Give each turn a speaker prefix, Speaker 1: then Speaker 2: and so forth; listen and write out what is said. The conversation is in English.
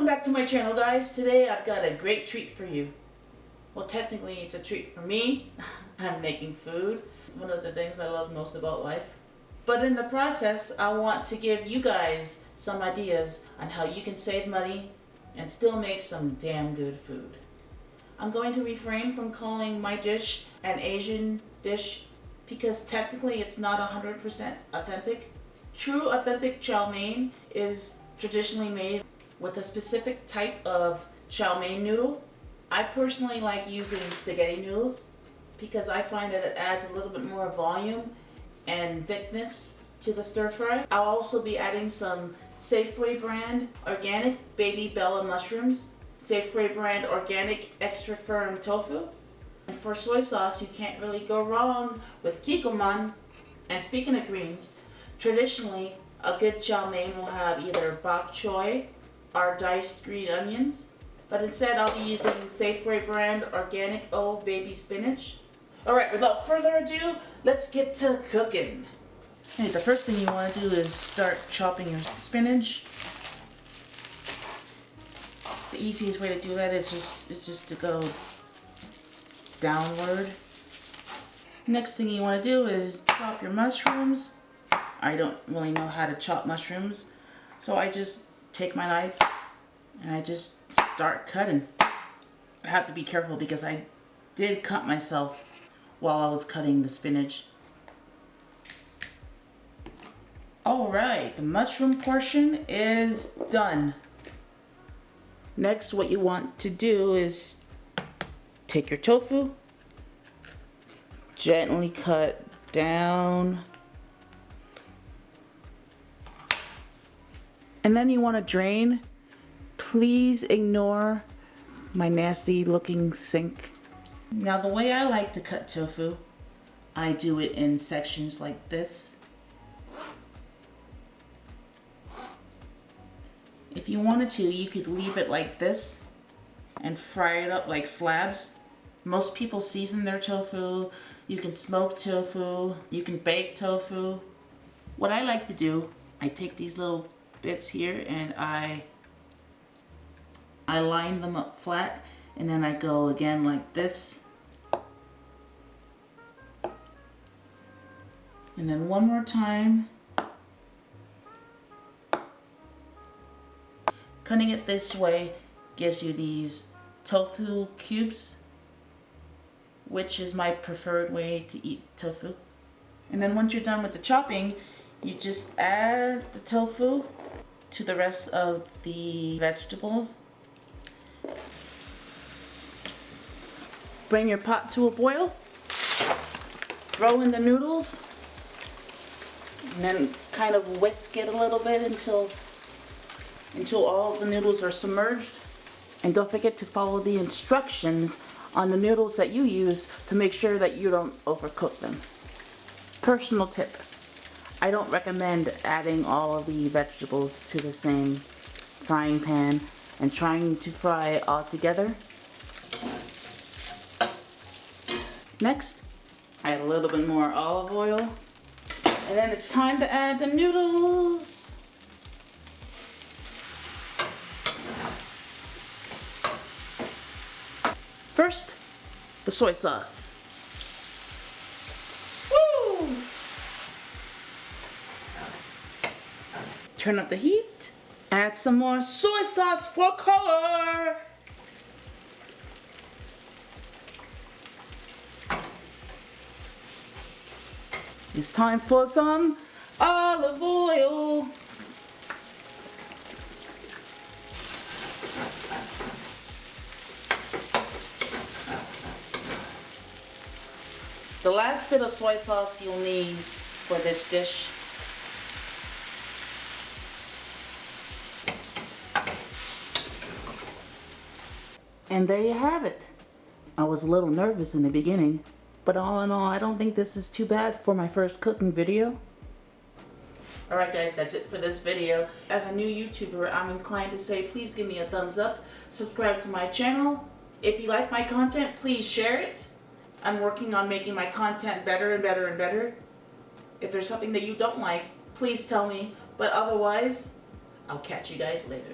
Speaker 1: Welcome back to my channel, guys. Today I've got a great treat for you. Well, technically it's a treat for me. I'm making food, one of the things I love most about life. But in the process, I want to give you guys some ideas on how you can save money and still make some damn good food. I'm going to refrain from calling my dish an Asian dish because technically it's not 100% authentic. True authentic chow mein is traditionally made with a specific type of chow mein noodle. I personally like using spaghetti noodles because I find that it adds a little bit more volume and thickness to the stir fry. I'll also be adding some Safeway brand organic baby Bella mushrooms, Safeway brand organic extra firm tofu. And for soy sauce, you can't really go wrong with kikkoman. And speaking of greens, traditionally a good chow mein will have either bok choy or diced green onions, but instead I'll be using Safeway brand organic baby spinach. Alright, without further ado, let's get to cooking. Okay, the first thing you want to do is start chopping your spinach. The easiest way to do that is just to go downward. Next thing you want to do is chop your mushrooms. I don't really know how to chop mushrooms, so I just take my knife and I just start cutting. I have to be careful because I did cut myself while I was cutting the spinach. Alright, the mushroom portion is done. Next, what you want to do is take your tofu, gently cut down, and then you want to drain. Please ignore my nasty looking sink. Now the way I like to cut tofu, I do it in sections like this. If you wanted to, you could leave it like this and fry it up like slabs. Most people season their tofu. You can smoke tofu, you can bake tofu. What I like to do, I take these little bits here and I line them up flat, and then I go again like this. And then one more time. Cutting it this way gives you these tofu cubes, which is my preferred way to eat tofu. And then once you're done with the chopping, you just add the tofu to the rest of the vegetables. Bring your pot to a boil, throw in the noodles, and then kind of whisk it a little bit until all of the noodles are submerged. And don't forget to follow the instructions on the noodles that you use to make sure that you don't overcook them. Personal tip, I don't recommend adding all of the vegetables to the same frying pan and trying to fry it all together. Next, add a little bit more olive oil, and then it's time to add the noodles. First, the soy sauce. Woo! Turn up the heat. Add some more soy sauce for color. It's time for some olive oil. The last bit of soy sauce you'll need for this dish. And there you have it. I was a little nervous in the beginning, but all in all, I don't think this is too bad for my first cooking video. Alright guys, that's it for this video. As a new YouTuber, I'm inclined to say please give me a thumbs up, subscribe to my channel. If you like my content, please share it. I'm working on making my content better and better and better. If there's something that you don't like, please tell me. But otherwise, I'll catch you guys later.